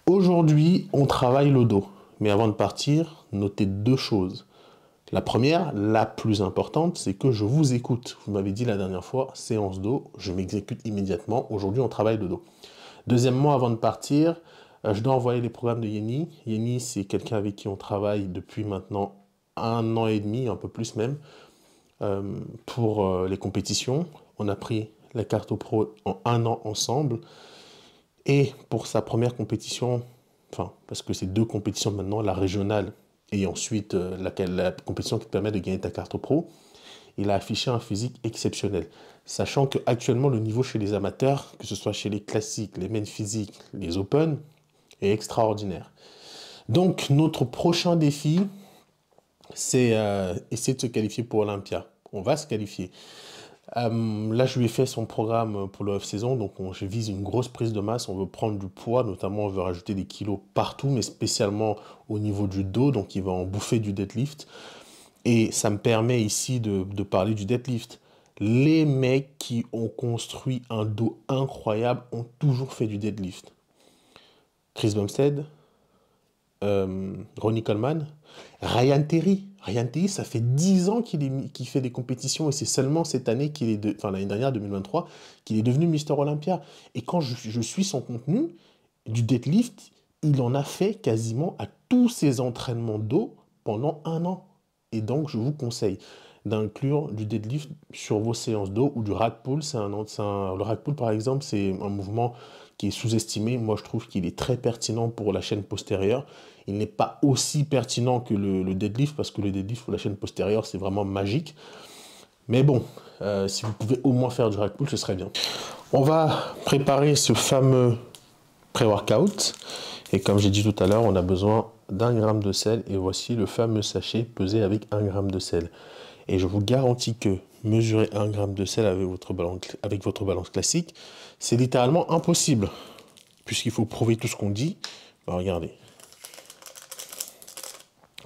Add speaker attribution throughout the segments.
Speaker 1: Aujourd'hui, on travaille le dos. Mais avant de partir, notez deux choses. La première, la plus importante, c'est que je vous écoute. Vous m'avez dit la dernière fois, séance dos, je m'exécute immédiatement. Aujourd'hui, on travaille le dos. Deuxièmement, avant de partir, je dois envoyer les programmes de Yeni. Yeni, c'est quelqu'un avec qui on travaille depuis maintenant 1 an et demi, un peu plus même, pour les compétitions. On a pris la carte au pro en 1 an ensemble. Et pour sa première compétition, enfin, parce que c'est deux compétitions maintenant, la régionale et ensuite la compétition qui te permet de gagner ta carte au pro, il a affiché un physique exceptionnel. Sachant qu'actuellement, le niveau chez les amateurs, que ce soit chez les classiques, les main physiques, les open, est extraordinaire. Donc, notre prochain défi, c'est essayer de se qualifier pour Olympia. On va se qualifier. Là, je lui ai fait son programme pour le off-saison, donc je vise une grosse prise de masse, on veut prendre du poids, notamment on veut rajouter des kilos partout, mais spécialement au niveau du dos, donc il va en bouffer du deadlift. Et ça me permet ici de parler du deadlift. Les mecs qui ont construit un dos incroyable ont toujours fait du deadlift. Chris Bumstead, Ronnie Coleman, Ryan Terry. Ryan Terry, ça fait 10 ans qu'il fait des compétitions et c'est seulement cette année enfin l'année dernière, 2023, qu'il est devenu Mister Olympia. Et quand je suis son contenu, du deadlift, il en a fait quasiment à tous ses entraînements dos pendant 1 an. Et donc, je vous conseille d'inclure du deadlift sur vos séances dos ou du rack pull. Le rack pull, par exemple, c'est un mouvement qui est sous-estimé. Moi, je trouve qu'il est très pertinent pour la chaîne postérieure. Il n'est pas aussi pertinent que le deadlift, parce que le deadlift pour la chaîne postérieure, c'est vraiment magique. Mais bon, si vous pouvez au moins faire du rack pull, ce serait bien. On va préparer ce fameux pré-workout. Et comme j'ai dit tout à l'heure, on a besoin d'1 gramme de sel. Et voici le fameux sachet pesé avec 1 gramme de sel. Et je vous garantis que mesurer 1 gramme de sel avec votre balance classique, c'est littéralement impossible. Puisqu'il faut prouver tout ce qu'on dit. Ben, regardez.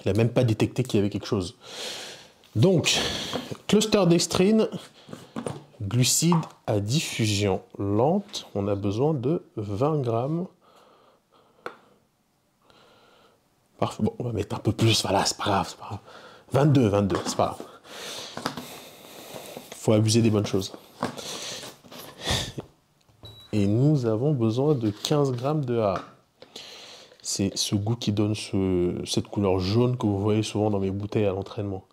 Speaker 1: Il n'a même pas détecté qu'il y avait quelque chose. Donc, cluster dextrine, glucides à diffusion lente. On a besoin de 20 grammes. Parfait. Bon, on va mettre un peu plus. Voilà, c'est pas grave, c'est pas grave. 22, c'est pas grave. Faut abuser des bonnes choses. Et nous avons besoin de 15 grammes de A. C'est ce goût qui donne cette couleur jaune que vous voyez souvent dans mes bouteilles à l'entraînement.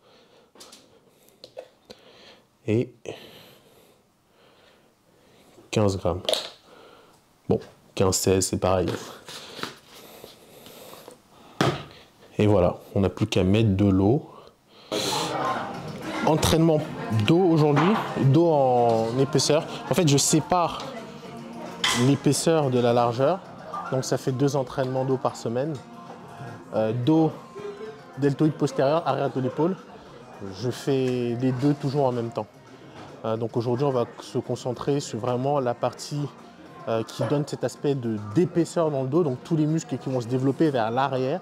Speaker 1: Et 15 grammes. Bon, 15-16, c'est pareil. Et voilà, on n'a plus qu'à mettre de l'eau. Entraînement d'eau aujourd'hui, d'eau en épaisseur. En fait, je sépare l'épaisseur de la largeur. Donc ça fait 2 entraînements d'eau par semaine. Dos, deltoïde postérieur, arrière de l'épaule. Je fais les deux toujours en même temps. Donc aujourd'hui, on va se concentrer sur vraiment la partie qui donne cet aspect d'épaisseur dans le dos. Donc tous les muscles qui vont se développer vers l'arrière,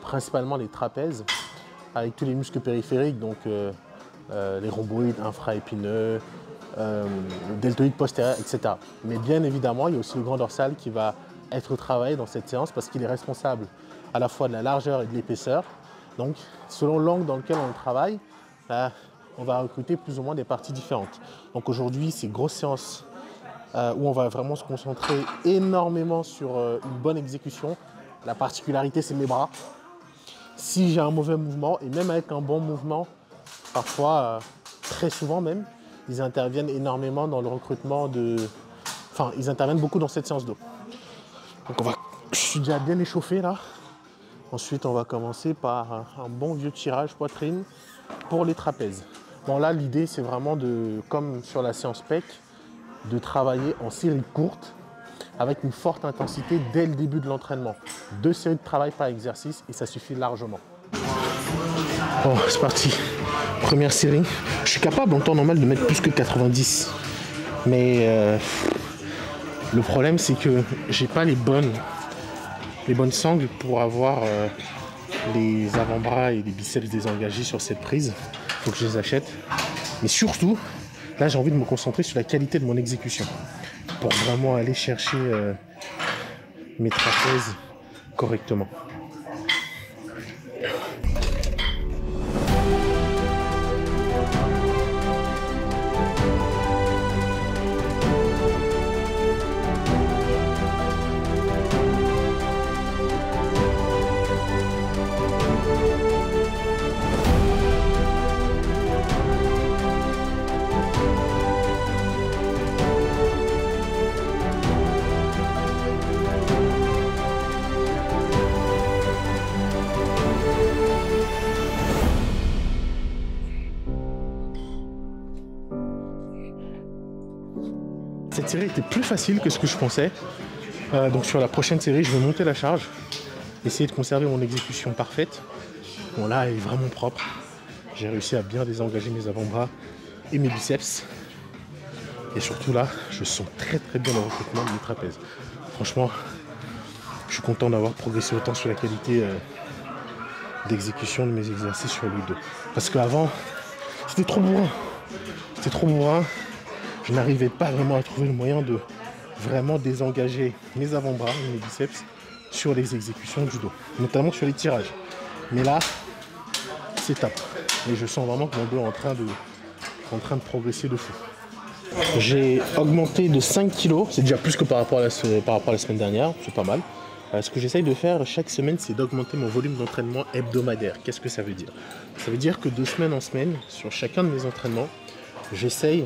Speaker 1: principalement les trapèzes, avec tous les muscles périphériques, donc les rhomboïdes, infraépineux, deltoïde postérieur, etc. Mais bien évidemment, il y a aussi le grand dorsal qui va être travaillé dans cette séance parce qu'il est responsable à la fois de la largeur et de l'épaisseur. Donc, selon l'angle dans lequel on travaille, on va recruter plus ou moins des parties différentes. Donc aujourd'hui, c'est une grosse séance où on va vraiment se concentrer énormément sur une bonne exécution. La particularité, c'est mes bras. Si j'ai un mauvais mouvement, et même avec un bon mouvement, parfois, très souvent même, ils interviennent énormément dans le recrutement de... Enfin, ils interviennent beaucoup dans cette séance d'eau. Donc je suis déjà bien échauffé là. Ensuite, on va commencer par un bon vieux tirage poitrine pour les trapèzes. Bon là, l'idée, c'est vraiment comme sur la séance PEC, de travailler en série courte avec une forte intensité dès le début de l'entraînement. 2 séries de travail par exercice et ça suffit largement. Bon, c'est parti. Première série. Je suis capable en temps normal de mettre plus que 90. Mais le problème, c'est que j'ai pas les bonnes sangles pour avoir les avant-bras et les biceps désengagés sur cette prise. Il faut que je les achète. Mais surtout, là, j'ai envie de me concentrer sur la qualité de mon exécution pour vraiment aller chercher mes trapèzes correctement. Cette série était plus facile que ce que je pensais. Donc sur la prochaine série, je vais monter la charge, essayer de conserver mon exécution parfaite. Bon là, elle est vraiment propre. J'ai réussi à bien désengager mes avant-bras et mes biceps. Et surtout là, je sens très bien le recrutement de mes trapèzes. Franchement, je suis content d'avoir progressé autant sur la qualité d'exécution de mes exercices sur le dos. Parce qu'avant, c'était trop bourrin. C'était trop bourrin. Je n'arrivais pas vraiment à trouver le moyen de vraiment désengager mes avant-bras et mes biceps sur les exécutions du dos, notamment sur les tirages. Mais là, c'est top. Et je sens vraiment que mon dos est en train de progresser de fou. J'ai augmenté de 5 kg, c'est déjà plus que par rapport à la semaine dernière, c'est pas mal. Ce que j'essaye de faire chaque semaine, c'est d'augmenter mon volume d'entraînement hebdomadaire. Qu'est-ce que ça veut dire? Ça veut dire que de semaine en semaine, sur chacun de mes entraînements, j'essaye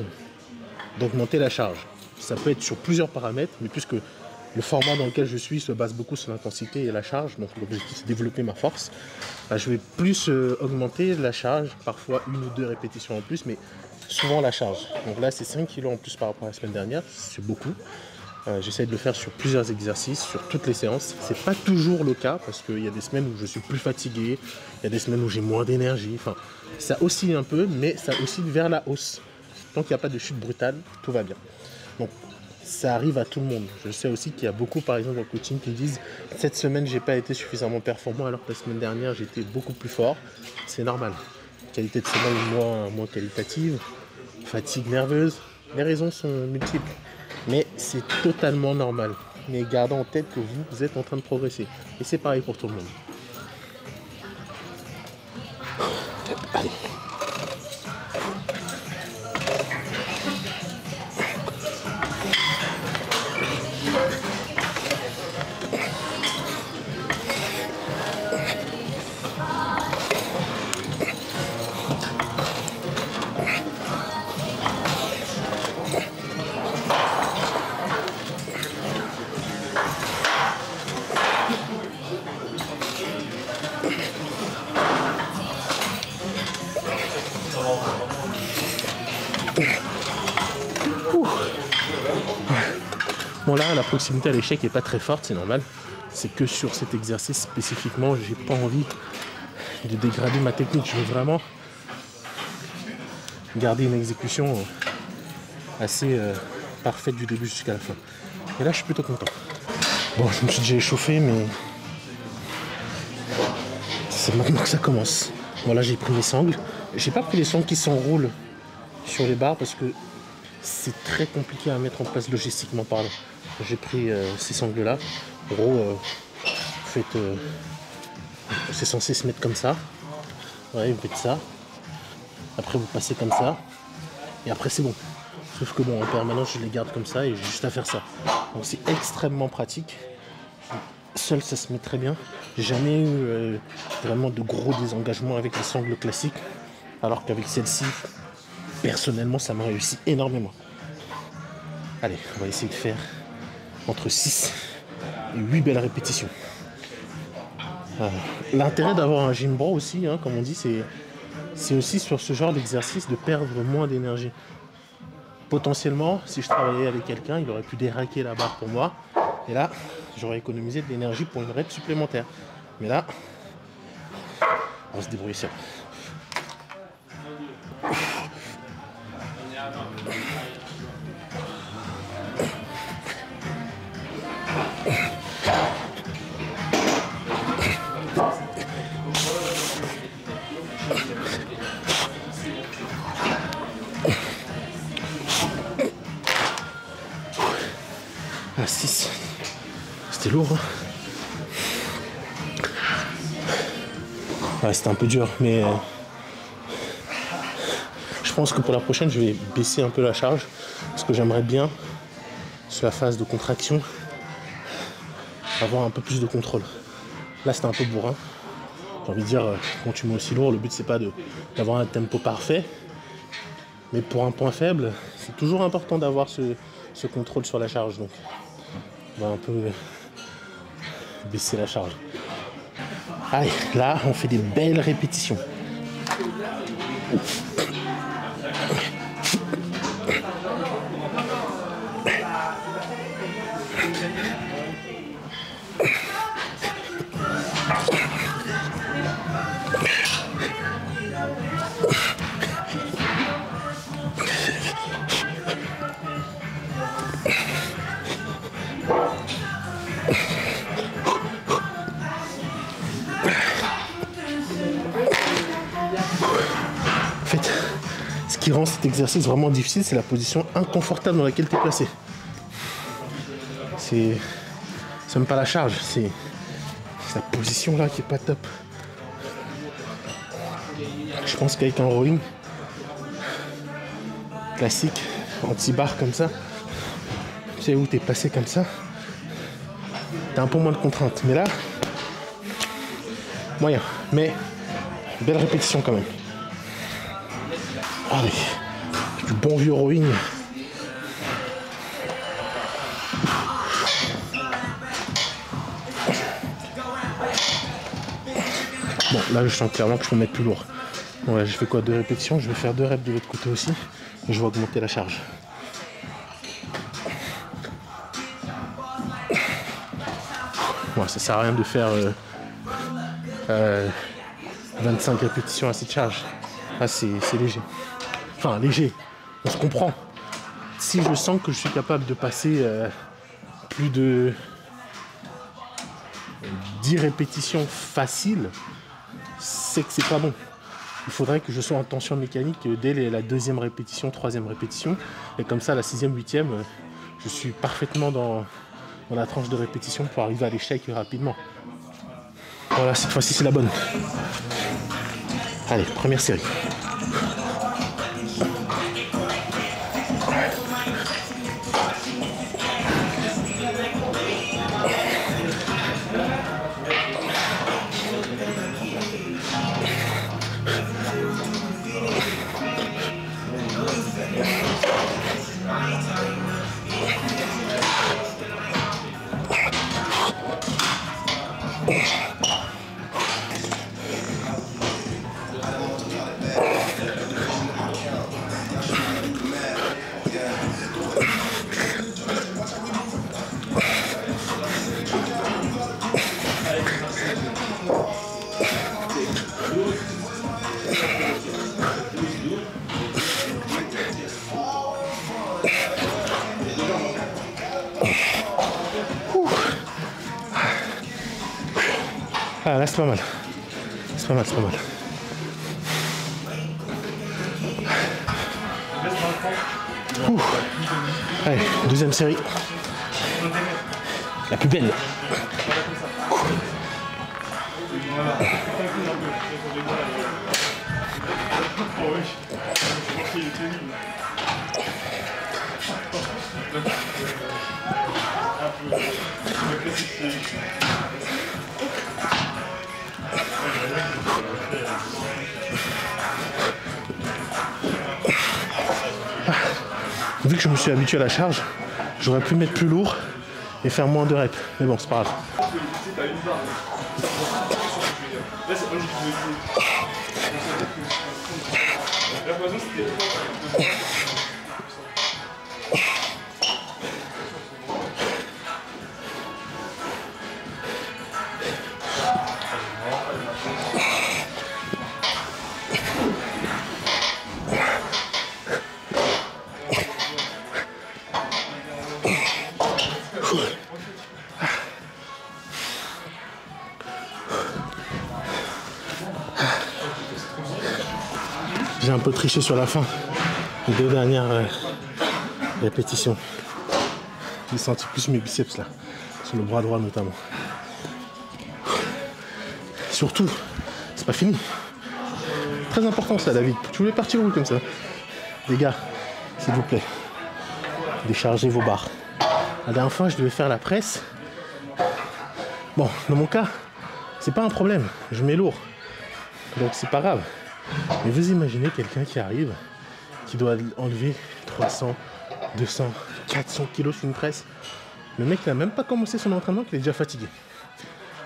Speaker 1: d'augmenter la charge. Ça peut être sur plusieurs paramètres, mais puisque le format dans lequel je suis se base beaucoup sur l'intensité et la charge, donc l'objectif c'est développer ma force, je vais plus augmenter la charge, parfois 1 ou 2 répétitions en plus, mais souvent la charge. Donc là c'est 5 kg en plus par rapport à la semaine dernière, c'est beaucoup. J'essaie de le faire sur plusieurs exercices, sur toutes les séances. C'est pas toujours le cas parce qu'il y a des semaines où je suis plus fatigué, il y a des semaines où j'ai moins d'énergie. Enfin, ça oscille un peu, mais ça oscille vers la hausse. Tant qu'il n'y a pas de chute brutale, tout va bien. Donc ça arrive à tout le monde. Je sais aussi qu'il y a beaucoup, par exemple, en coaching qui disent « Cette semaine, j'ai pas été suffisamment performant alors que la semaine dernière, j'étais beaucoup plus fort. » C'est normal. Qualité de semaine moins qualitative, fatigue nerveuse. Les raisons sont multiples. Mais c'est totalement normal. Mais gardez en tête que vous êtes en train de progresser. Et c'est pareil pour tout le monde. Allez. Bon là, la proximité à l'échec n'est pas très forte, c'est normal. C'est que sur cet exercice spécifiquement, j'ai pas envie de dégrader ma technique. Je veux vraiment garder une exécution assez parfaite du début jusqu'à la fin. Et là, je suis plutôt content. Bon, je me suis déjà échauffé, mais c'est maintenant que ça commence. Bon là, j'ai pris mes sangles. J'ai pas pris les sangles qui s'enroulent sur les barres parce que c'est très compliqué à mettre en place logistiquement parlant. J'ai pris ces sangles-là. En gros, c'est censé se mettre comme ça. Ouais, vous faites ça. Après, vous passez comme ça. Et après, c'est bon. Sauf que bon, en permanence, je les garde comme ça et j'ai juste à faire ça. Donc, c'est extrêmement pratique. Seul, ça se met très bien. J'ai jamais eu vraiment de gros désengagements avec les sangles classiques. Alors qu'avec celle-ci, personnellement, ça m'a réussi énormément. Allez, on va essayer de faire entre 6 et 8 belles répétitions. L'intérêt d'avoir un gym bro aussi, hein, comme on dit, c'est aussi sur ce genre d'exercice de perdre moins d'énergie. Potentiellement, si je travaillais avec quelqu'un, il aurait pu déraquer la barre pour moi. Et là, j'aurais économisé de l'énergie pour une rep supplémentaire. Mais là, on va se débrouiller seul. À 6. C'était lourd, hein. Ouais, c'était un peu dur, mais je pense que pour la prochaine, je vais baisser un peu la charge parce que j'aimerais bien, sur la phase de contraction, avoir un peu plus de contrôle. Là, c'était un peu bourrin. J'ai envie de dire, quand tu mets aussi lourd, le but, c'est pas d'avoir un tempo parfait. Mais pour un point faible, c'est toujours important d'avoir ce contrôle sur la charge. Donc, on va un peu baisser la charge. Allez, là, on fait des belles répétitions. Ce qui rend cet exercice vraiment difficile, c'est la position inconfortable dans laquelle tu es placé. C'est même pas la charge, c'est la position là qui est pas top. Je pense qu'avec un rowing classique, anti-barre comme ça, tu sais où tu es placé comme ça, tu as un peu moins de contraintes. Mais là, moyen. Mais belle répétition quand même. Allez, du bon vieux rowing. Bon, là je sens clairement que je peux mettre plus lourd. Ouais, je fais quoi, 2 répétitions, je vais faire 2 reps de l'autre côté aussi. Et je vais augmenter la charge. Ouais, ça sert à rien de faire 25 répétitions à cette charge. Ah, c'est léger. Enfin, léger, on se comprend. Si je sens que je suis capable de passer plus de 10 répétitions faciles, c'est que c'est pas bon. Il faudrait que je sois en tension mécanique dès la 2e répétition, 3e répétition. Et comme ça, la 6e, 8e, je suis parfaitement dans la tranche de répétition pour arriver à l'échec rapidement. Voilà, cette fois-ci, c'est la bonne. Allez, première série. Ah là c'est pas mal. C'est pas mal, c'est pas mal. Ouh. Allez, 2e série. La plus belle. Vu que je me suis habitué à la charge, j'aurais pu mettre plus lourd et faire moins de reps. Mais bon, c'est pas grave. J'ai un peu triché sur la fin. Les 2 dernières répétitions. J'ai senti plus mes biceps là, sur le bras droit notamment. Surtout, c'est pas fini. Très important ça, David. Tu voulais partir où comme ça? Les gars, s'il vous plaît, déchargez vos barres. La dernière fois, je devais faire la presse. Bon, dans mon cas, c'est pas un problème. Je mets lourd. Donc c'est pas grave. Mais vous imaginez quelqu'un qui arrive, qui doit enlever 300, 200, 400 kilos sur une presse. Le mec n'a même pas commencé son entraînement qu'il est déjà fatigué.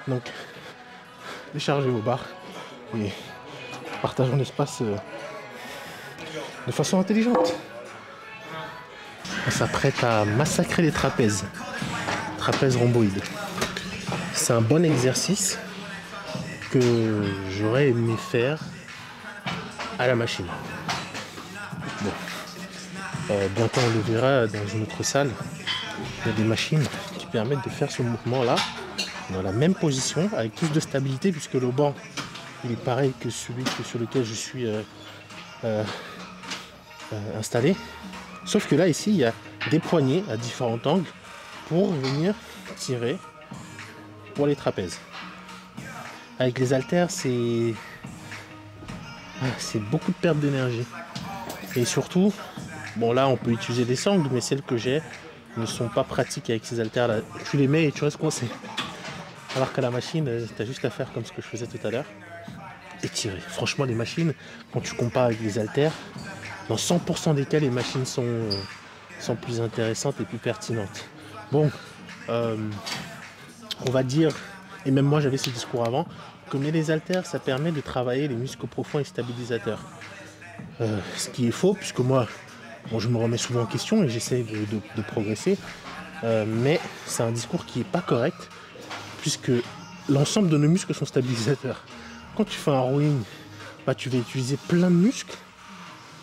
Speaker 1: Donc, déchargez vos barres et partageons l'espace de façon intelligente. On s'apprête à massacrer les trapèzes. Trapèzes rhomboïdes. C'est un bon exercice que j'aurais aimé faire à la machine. Bon. Bientôt on le verra dans une autre salle. Il y a des machines qui permettent de faire ce mouvement-là dans la même position avec plus de stabilité puisque le banc il est pareil que celui sur lequel je suis installé. Sauf que là ici il y a des poignées à différents angles pour venir tirer pour les trapèzes. Avec les haltères c'est beaucoup de perte d'énergie. Et surtout, bon là on peut utiliser des sangles mais celles que j'ai ne sont pas pratiques avec ces haltères là. Tu les mets et tu restes coincé. Alors qu'à la machine, tu as juste à faire comme ce que je faisais tout à l'heure et tirer. Franchement les machines, quand tu compares avec les haltères, dans 100% des cas les machines sont plus intéressantes et plus pertinentes. Bon, on va dire, et même moi j'avais ce discours avant, que mais les haltères ça permet de travailler les muscles profonds et stabilisateurs. Ce qui est faux puisque moi bon, je me remets souvent en question et j'essaie de progresser, mais c'est un discours qui n'est pas correct puisque l'ensemble de nos muscles sont stabilisateurs. Quand tu fais un rowing, bah, tu vas utiliser plein de muscles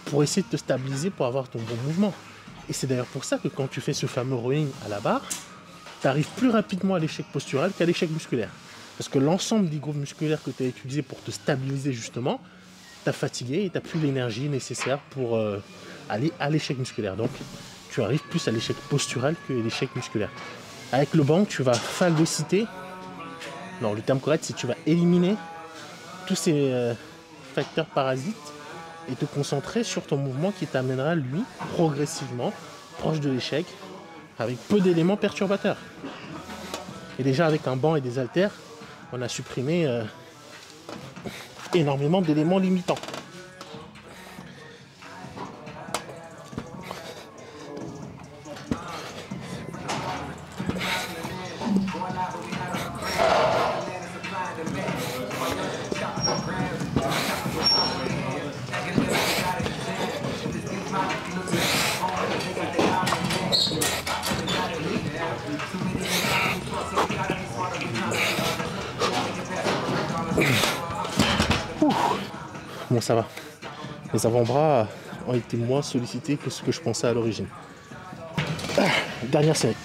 Speaker 1: pour essayer de te stabiliser pour avoir ton bon mouvement. Et c'est d'ailleurs pour ça que quand tu fais ce fameux rowing à la barre, tu arrives plus rapidement à l'échec postural qu'à l'échec musculaire. Parce que l'ensemble des groupes musculaires que tu as utilisés pour te stabiliser justement, tu as fatigué et tu n'as plus l'énergie nécessaire pour aller à l'échec musculaire. Donc tu arrives plus à l'échec postural que à l'échec musculaire. Avec le banc, tu vas phagocyter. Non, le terme correct, c'est que tu vas éliminer tous ces facteurs parasites et te concentrer sur ton mouvement qui t'amènera, lui, progressivement, proche de l'échec, avec peu d'éléments perturbateurs. Et déjà, avec un banc et des haltères, on a supprimé énormément d'éléments limitants. Bon, ça va. Les avant-bras ont été moins sollicités que ce que je pensais à l'origine. Dernière série.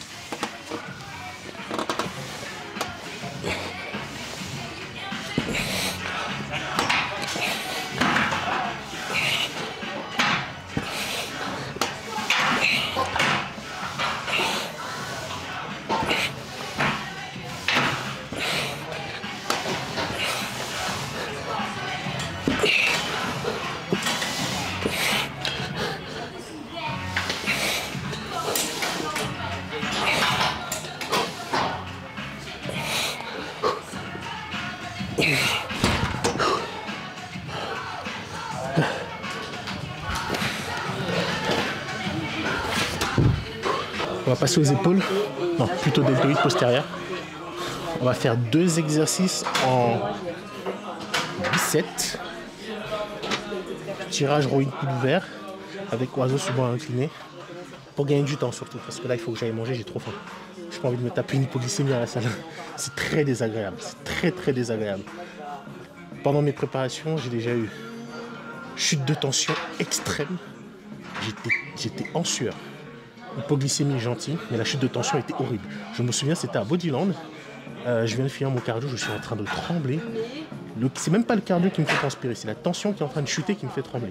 Speaker 1: On va passer aux épaules, non, plutôt deltoïdes postérieurs. On va faire 2 exercices en biceps. Tirage rowing coude ouvert avec oiseau souvent incliné. Pour gagner du temps surtout, parce que là il faut que j'aille manger, j'ai trop faim. J'ai pas envie de me taper une hypoglycémie à la salle. C'est très désagréable, c'est très désagréable. Pendant mes préparations, j'ai déjà eu chute de tension extrême. J'étais en sueur. Hypoglycémie gentille, mais la chute de tension était horrible. Je me souviens, c'était à Bodyland. Je viens de finir mon cardio, je suis en train de trembler. C'est même pas le cardio qui me fait transpirer, c'est la tension qui est en train de chuter qui me fait trembler.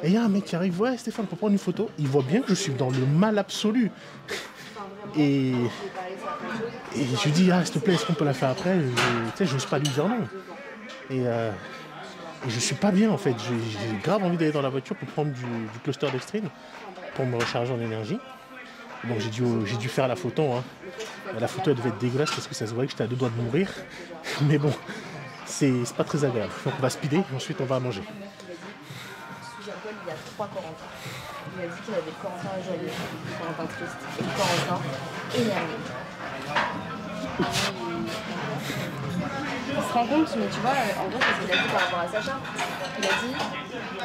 Speaker 1: Et il y a un mec qui arrive, ouais Stéphane, pour prendre une photo. Il voit bien que je suis dans le mal absolu. Et je lui dis, ah s'il te plaît, est-ce qu'on peut la faire après? Je n'ose pas lui dire non. Et Et je suis pas bien en fait. J'ai grave envie d'aller dans la voiture pour prendre du cluster dextrine pour me recharger en énergie. Donc j'ai dû faire la photo. Hein. La photo elle devait être dégueulasse parce que ça se voyait que j'étais à deux doigts de mourir. Mais bon, c'est pas très agréable. Donc on va speeder et ensuite on va manger.
Speaker 2: Sous-Japon, il y a 3 Corentins. Il m'a dit qu'il avait le Corentin joyeux, le Corentin triste et le Corentin énervé. Il se rend compte, mais tu vois, en gros, c'est ce qu'il a dit par rapport à Sacha. Il a dit,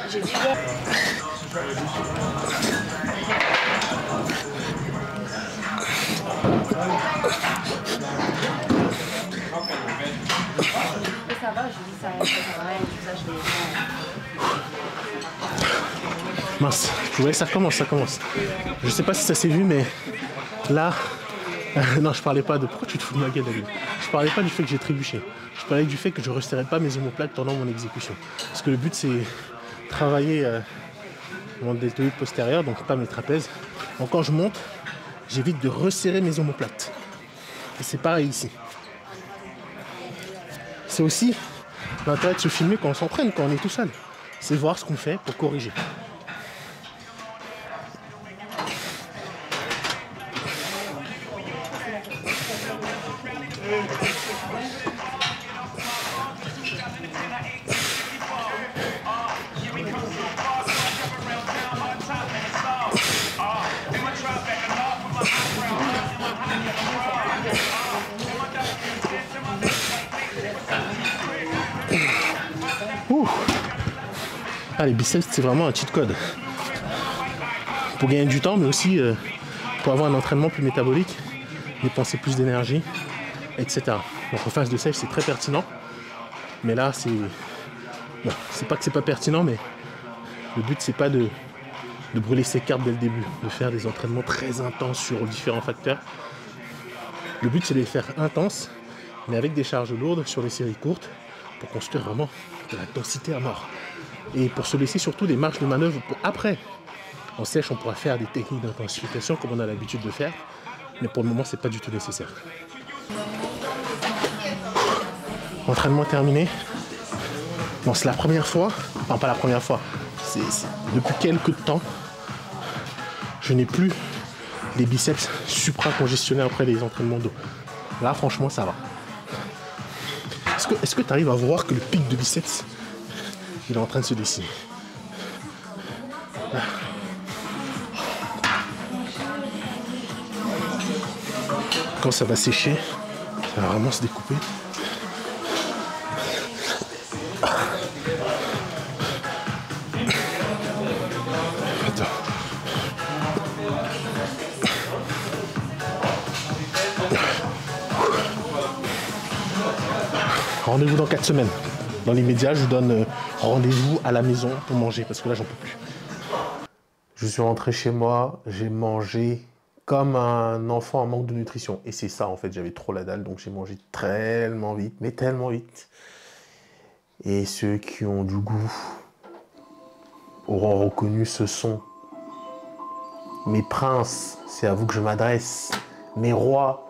Speaker 2: j'ai dit bon. Et ça va, je lui dis ça va rien, tout ça, je vais.
Speaker 1: Mince, vous voyez, ça commence. Je sais pas si ça s'est vu, mais là, non, je parlais pas de pourquoi tu te fous de ma gueule, David. Je parlais pas du fait que j'ai trébuché. Je parlais du fait que je ne resserrais pas mes omoplates pendant mon exécution. Parce que le but, c'est travailler mon deltoïde postérieur, donc pas mes trapèzes. Donc quand je monte, j'évite de resserrer mes omoplates. Et c'est pareil ici. C'est aussi l'intérêt de se filmer quand on s'entraîne, quand on est tout seul. C'est voir ce qu'on fait pour corriger. Ah, les biceps, c'est vraiment un cheat code. Pour gagner du temps, mais aussi pour avoir un entraînement plus métabolique, dépenser plus d'énergie, etc. Donc en phase de sèche, c'est très pertinent. Mais là, c'est... Bon, c'est pas que c'est pas pertinent, mais le but, c'est pas de brûler ses cartes dès le début, de faire des entraînements très intenses sur différents facteurs. Le but, c'est de les faire intenses, mais avec des charges lourdes sur des séries courtes pour construire vraiment de la densité à mort. Et pour se laisser surtout des marges de manœuvre pour après. En sèche, on pourra faire des techniques d'intensification comme on a l'habitude de faire, mais pour le moment, c'est pas du tout nécessaire. Entraînement terminé. Bon, c'est la première fois, enfin pas la première fois, depuis quelques temps, je n'ai plus les biceps supra-congestionnés après les entraînements d'eau. Là, franchement, ça va. Est-ce que tu arrives à voir que le pic de biceps, il est en train de se dessiner? Quand ça va sécher, ça va vraiment se découper. Attends. Rendez-vous dans 4 semaines. Dans l'immédiat, je vous donne rendez-vous à la maison pour manger parce que là, j'en peux plus. Je suis rentré chez moi, j'ai mangé comme un enfant en manque de nutrition. Et c'est ça, en fait, j'avais trop la dalle, donc j'ai mangé tellement vite, mais tellement vite. Et ceux qui ont du goût auront reconnu ce son. Mes princes, c'est à vous que je m'adresse. Mes rois.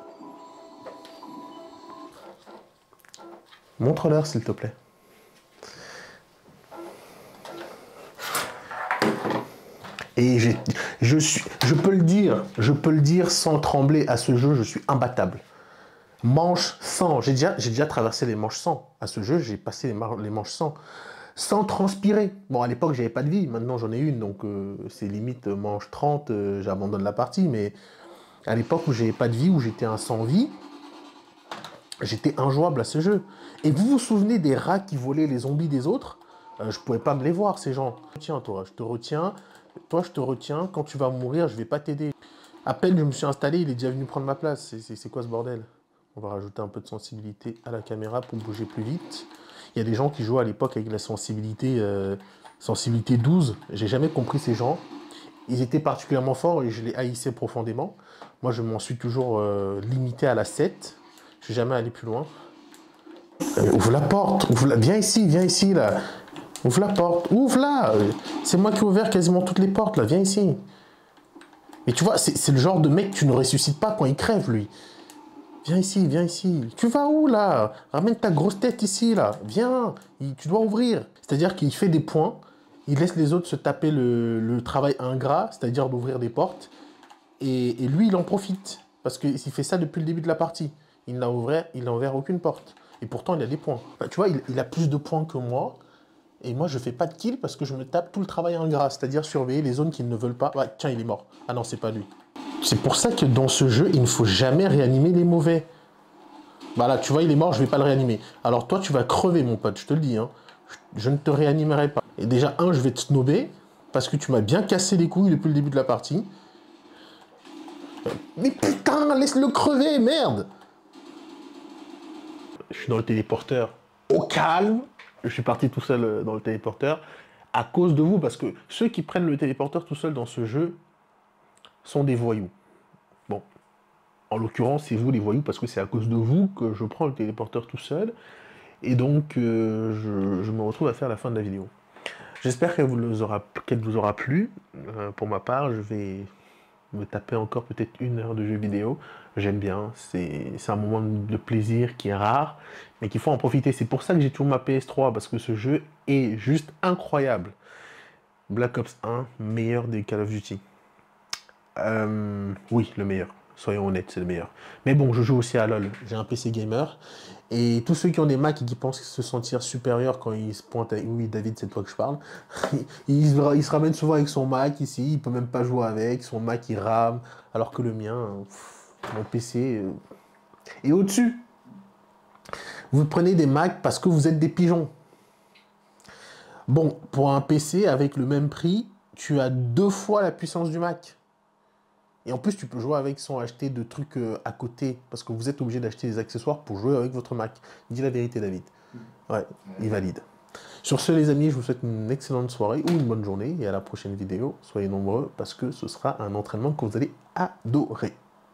Speaker 1: Montre-leur, s'il te plaît. Et je peux le dire sans trembler à ce jeu, je suis imbattable. Manche 100, j'ai déjà traversé les manches 100. À ce jeu, j'ai passé les manches 100. Sans transpirer. Bon, à l'époque, j'avais pas de vie. Maintenant, j'en ai une. Donc, c'est limite manche 30. J'abandonne la partie. Mais à l'époque où j'avais pas de vie, où j'étais un sans vie, j'étais injouable à ce jeu. Et vous vous souvenez des rats qui volaient les zombies des autres? Je pouvais pas me les voir, ces gens. Tiens, toi, je te retiens. Toi, je te retiens. Quand tu vas mourir, je vais pas t'aider. À peine je me suis installé, il est déjà venu prendre ma place. C'est quoi ce bordel? On va rajouter un peu de sensibilité à la caméra pour bouger plus vite. Il y a des gens qui jouaient à l'époque avec la sensibilité 12. J'ai jamais compris ces gens. Ils étaient particulièrement forts et je les haïssais profondément. Moi, je m'en suis toujours limité à la 7. Je suis jamais allé plus loin. Ouvre la porte. Viens ici, là. Ouvre la porte. Ouvre-la. C'est moi qui ai ouvert quasiment toutes les portes, là. Viens ici. Mais tu vois, c'est le genre de mec que tu ne ressuscites pas quand il crève, lui. Viens ici, viens ici. Tu vas où, là? Ramène ta grosse tête ici, là. Viens, tu dois ouvrir. C'est-à-dire qu'il fait des points, il laisse les autres se taper le travail ingrat, c'est-à-dire d'ouvrir des portes, et lui, il en profite. Parce qu'il fait ça depuis le début de la partie. Il n'a ouvert aucune porte. Et pourtant, il a des points. Enfin, tu vois, il a plus de points que moi. Et moi, je fais pas de kill parce que je me tape tout le travail ingrat. C'est-à-dire surveiller les zones qu'ils ne veulent pas. Ouais, tiens, il est mort. Ah non, c'est pas lui. C'est pour ça que dans ce jeu, il ne faut jamais réanimer les mauvais. Voilà, tu vois, il est mort, je vais pas le réanimer. Alors toi, tu vas crever, mon pote, je te le dis. Hein. Je ne te réanimerai pas. Et déjà, je vais te snobber parce que tu m'as bien cassé les couilles depuis le début de la partie. Mais putain, laisse-le crever, merde! Je suis dans le téléporteur. Au calme! Je suis parti tout seul dans le téléporteur à cause de vous, parce que ceux qui prennent le téléporteur tout seul dans ce jeu sont des voyous. Bon, en l'occurrence, c'est vous les voyous, parce que c'est à cause de vous que je prends le téléporteur tout seul, et donc je me retrouve à faire la fin de la vidéo. J'espère qu'elle vous aura plu. Pour ma part, je vais me taper encore peut-être 1 heure de jeu vidéo. J'aime bien, c'est un moment de plaisir qui est rare, mais qu'il faut en profiter. C'est pour ça que j'ai toujours ma PS3, parce que ce jeu est juste incroyable. Black Ops 1, meilleur des Call of Duty. Oui, le meilleur. Soyons honnêtes, c'est le meilleur. Mais bon, je joue aussi à LoL. J'ai un PC gamer. Et tous ceux qui ont des Macs et qui pensent se sentir supérieurs quand ils se pointent à... Oui, David, c'est de toi que je parle. il se ramène souvent avec son Mac ici. Il peut même pas jouer avec. Son Mac, il rame. Alors que le mien, mon PC est au-dessus. Vous prenez des Macs parce que vous êtes des pigeons. Bon, pour un PC, avec le même prix, tu as 2 fois la puissance du Mac. Et en plus, tu peux jouer avec sans acheter de trucs à côté, parce que vous êtes obligé d'acheter des accessoires pour jouer avec votre Mac. Dis la vérité, David. Ouais, il valide. Sur ce, les amis, je vous souhaite une excellente soirée ou une bonne journée, et à la prochaine vidéo. Soyez nombreux, parce que ce sera un entraînement que vous allez adorer.